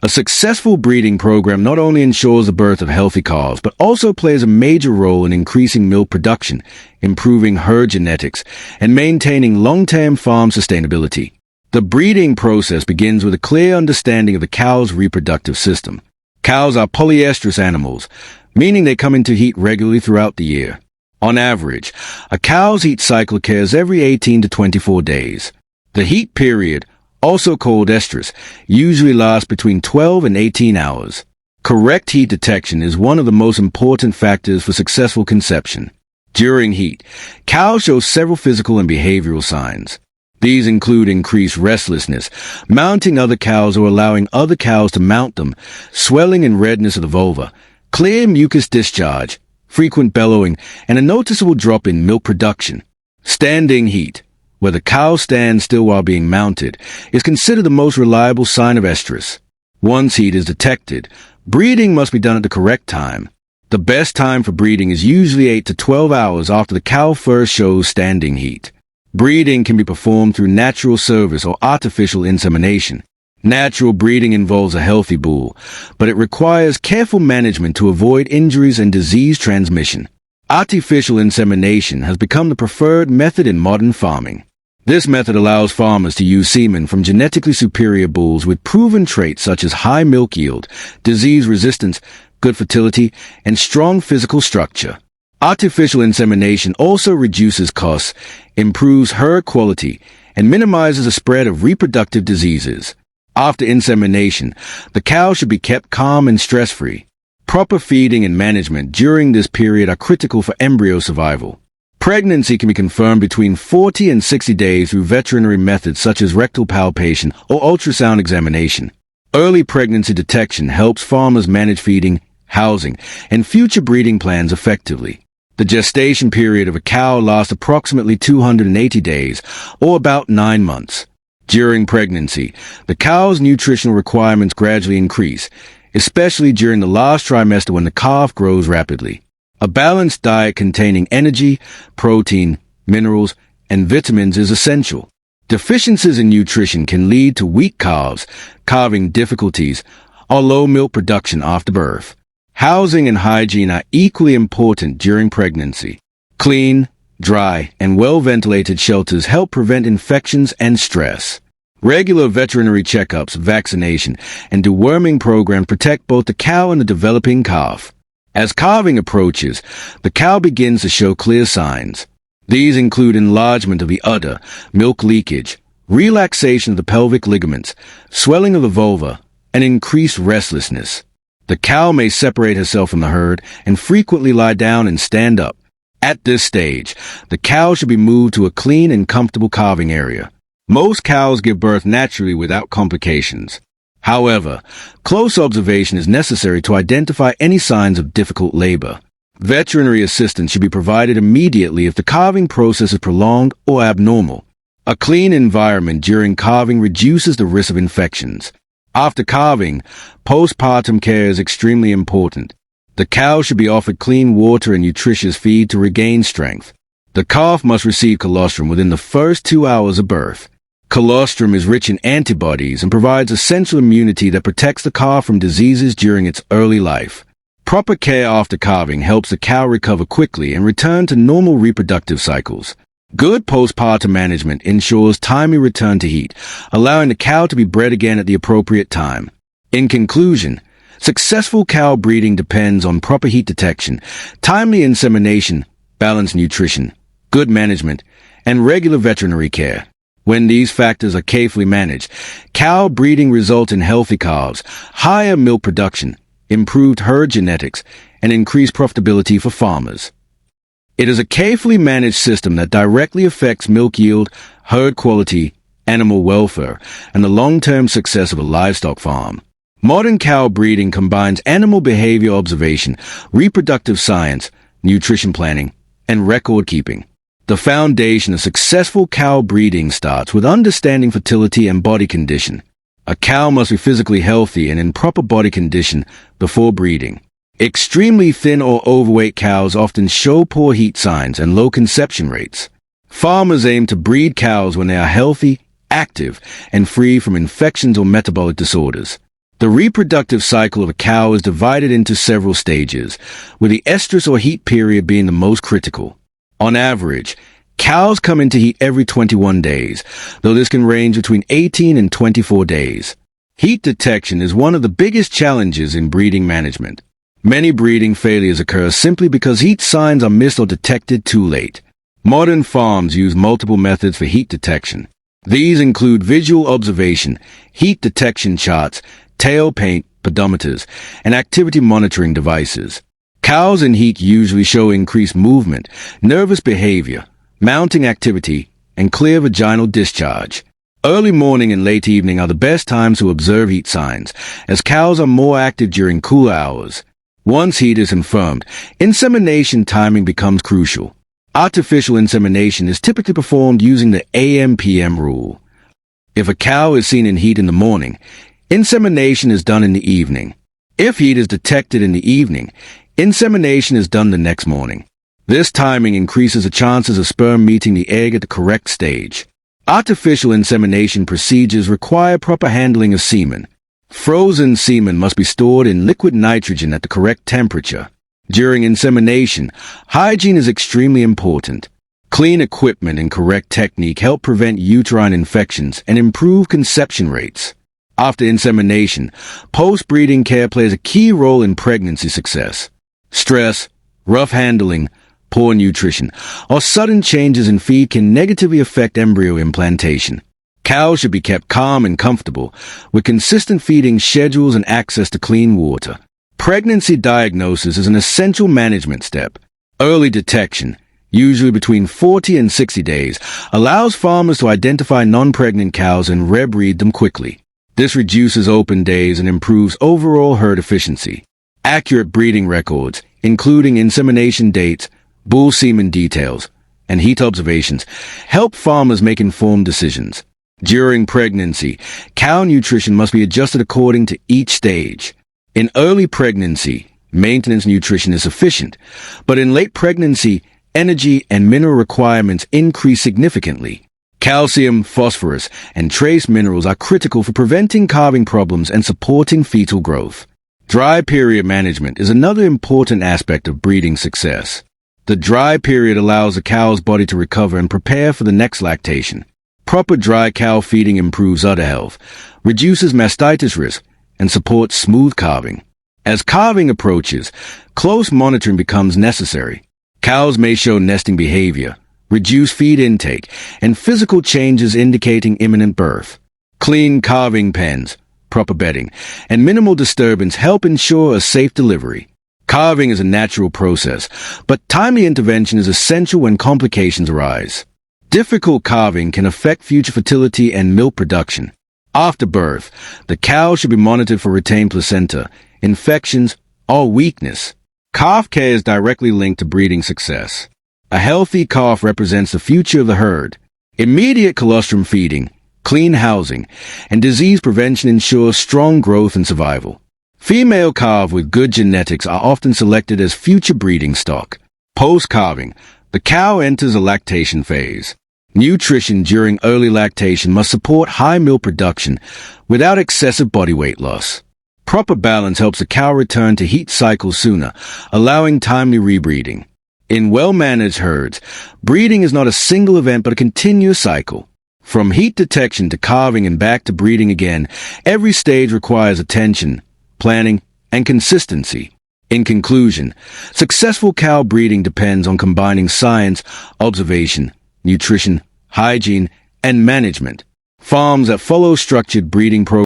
A successful breeding program not only ensures the birth of healthy calves, but also plays a major role in increasing milk production, improving herd genetics, and maintaining long-term farm sustainability. The breeding process begins with a clear understanding of the cow's reproductive system. Cows are polyestrous animals, meaning they come into heat regularly throughout the year. On average, a cow's heat cycle occurs every 18 to 24 days. The heat period, also called estrus, usually lasts between 12 and 18 hours. Correct heat detection is one of the most important factors for successful conception. During heat, cows show several physical and behavioral signs. These include increased restlessness, mounting other cows or allowing other cows to mount them, swelling and redness of the vulva, clear mucus discharge, frequent bellowing, and a noticeable drop in milk production. Standing heat, where the cow stands still while being mounted, is considered the most reliable sign of estrus. Once heat is detected, breeding must be done at the correct time. The best time for breeding is usually 8 to 12 hours after the cow first shows standing heat. Breeding can be performed through natural service or artificial insemination. Natural breeding involves a healthy bull, but it requires careful management to avoid injuries and disease transmission. Artificial insemination has become the preferred method in modern farming. This method allows farmers to use semen from genetically superior bulls with proven traits such as high milk yield, disease resistance, good fertility, and strong physical structure. Artificial insemination also reduces costs, improves herd quality, and minimizes the spread of reproductive diseases. After insemination, the cow should be kept calm and stress-free. Proper feeding and management during this period are critical for embryo survival. Pregnancy can be confirmed between 40 and 60 days through veterinary methods such as rectal palpation or ultrasound examination. Early pregnancy detection helps farmers manage feeding, housing, and future breeding plans effectively. The gestation period of a cow lasts approximately 280 days, or about 9 months. During pregnancy, the cow's nutritional requirements gradually increase, especially during the last trimester when the calf grows rapidly. A balanced diet containing energy, protein, minerals, and vitamins is essential. Deficiencies in nutrition can lead to weak calves, calving difficulties, or low milk production after birth. Housing and hygiene are equally important during pregnancy. Clean, dry, and well-ventilated shelters help prevent infections and stress. Regular veterinary checkups, vaccination, and deworming programs protect both the cow and the developing calf. As calving approaches, the cow begins to show clear signs. These include enlargement of the udder, milk leakage, relaxation of the pelvic ligaments, swelling of the vulva, and increased restlessness. The cow may separate herself from the herd and frequently lie down and stand up. At this stage, the cow should be moved to a clean and comfortable calving area. Most cows give birth naturally without complications. However, close observation is necessary to identify any signs of difficult labor. Veterinary assistance should be provided immediately if the calving process is prolonged or abnormal. A clean environment during calving reduces the risk of infections. After calving, postpartum care is extremely important. The cow should be offered clean water and nutritious feed to regain strength. The calf must receive colostrum within the first 2 hours of birth. Colostrum is rich in antibodies and provides essential immunity that protects the calf from diseases during its early life. Proper care after calving helps the cow recover quickly and return to normal reproductive cycles. Good postpartum management ensures timely return to heat, allowing the cow to be bred again at the appropriate time. In conclusion, successful cow breeding depends on proper heat detection, timely insemination, balanced nutrition, good management, and regular veterinary care. When these factors are carefully managed, cow breeding results in healthy calves, higher milk production, improved herd genetics, and increased profitability for farmers. It is a carefully managed system that directly affects milk yield, herd quality, animal welfare, and the long-term success of a livestock farm. Modern cow breeding combines animal behavior observation, reproductive science, nutrition planning, and record keeping. The foundation of successful cow breeding starts with understanding fertility and body condition. A cow must be physically healthy and in proper body condition before breeding. Extremely thin or overweight cows often show poor heat signs and low conception rates. Farmers aim to breed cows when they are healthy, active, and free from infections or metabolic disorders. The reproductive cycle of a cow is divided into several stages, with the estrus or heat period being the most critical. On average, cows come into heat every 21 days, though this can range between 18 and 24 days. Heat detection is one of the biggest challenges in breeding management. Many breeding failures occur simply because heat signs are missed or detected too late. Modern farms use multiple methods for heat detection. These include visual observation, heat detection charts, tail paint, pedometers, and activity monitoring devices. Cows in heat usually show increased movement, nervous behavior, mounting activity, and clear vaginal discharge. Early morning and late evening are the best times to observe heat signs, as cows are more active during cooler hours. Once heat is confirmed, insemination timing becomes crucial. Artificial insemination is typically performed using the AM/PM rule. If a cow is seen in heat in the morning, insemination is done in the evening. If heat is detected in the evening, insemination is done the next morning. This timing increases the chances of sperm meeting the egg at the correct stage. Artificial insemination procedures require proper handling of semen. Frozen semen must be stored in liquid nitrogen at the correct temperature. During insemination, hygiene is extremely important. Clean equipment and correct technique help prevent uterine infections and improve conception rates. After insemination, post-breeding care plays a key role in pregnancy success. Stress, rough handling, poor nutrition, or sudden changes in feed can negatively affect embryo implantation. Cows should be kept calm and comfortable, with consistent feeding schedules and access to clean water. Pregnancy diagnosis is an essential management step. Early detection, usually between 40 and 60 days, allows farmers to identify non-pregnant cows and rebreed them quickly. This reduces open days and improves overall herd efficiency. Accurate breeding records, including insemination dates, bull semen details, and heat observations, help farmers make informed decisions. During pregnancy, cow nutrition must be adjusted according to each stage. In early pregnancy, maintenance nutrition is sufficient, but in late pregnancy, energy and mineral requirements increase significantly. Calcium, phosphorus, and trace minerals are critical for preventing calving problems and supporting fetal growth. Dry period management is another important aspect of breeding success. The dry period allows the cow's body to recover and prepare for the next lactation. Proper dry cow feeding improves udder health, reduces mastitis risk, and supports smooth calving. As calving approaches, close monitoring becomes necessary. Cows may show nesting behavior, reduce feed intake, and physical changes indicating imminent birth. Clean calving pens, proper bedding, and minimal disturbance help ensure a safe delivery. Calving is a natural process, but timely intervention is essential when complications arise. Difficult calving can affect future fertility and milk production. After birth, the cow should be monitored for retained placenta, infections, or weakness. Calf care is directly linked to breeding success. A healthy calf represents the future of the herd. Immediate colostrum feeding, clean housing, and disease prevention ensure strong growth and survival. Female calves with good genetics are often selected as future breeding stock. Post-calving, the cow enters a lactation phase. Nutrition during early lactation must support high milk production without excessive body weight loss. Proper balance helps the cow return to heat cycles sooner, allowing timely rebreeding. In well-managed herds, breeding is not a single event but a continuous cycle. From heat detection to calving and back to breeding again, every stage requires attention, planning, and consistency. In conclusion, successful cow breeding depends on combining science, observation, nutrition, hygiene, and management. Farms that follow structured breeding programs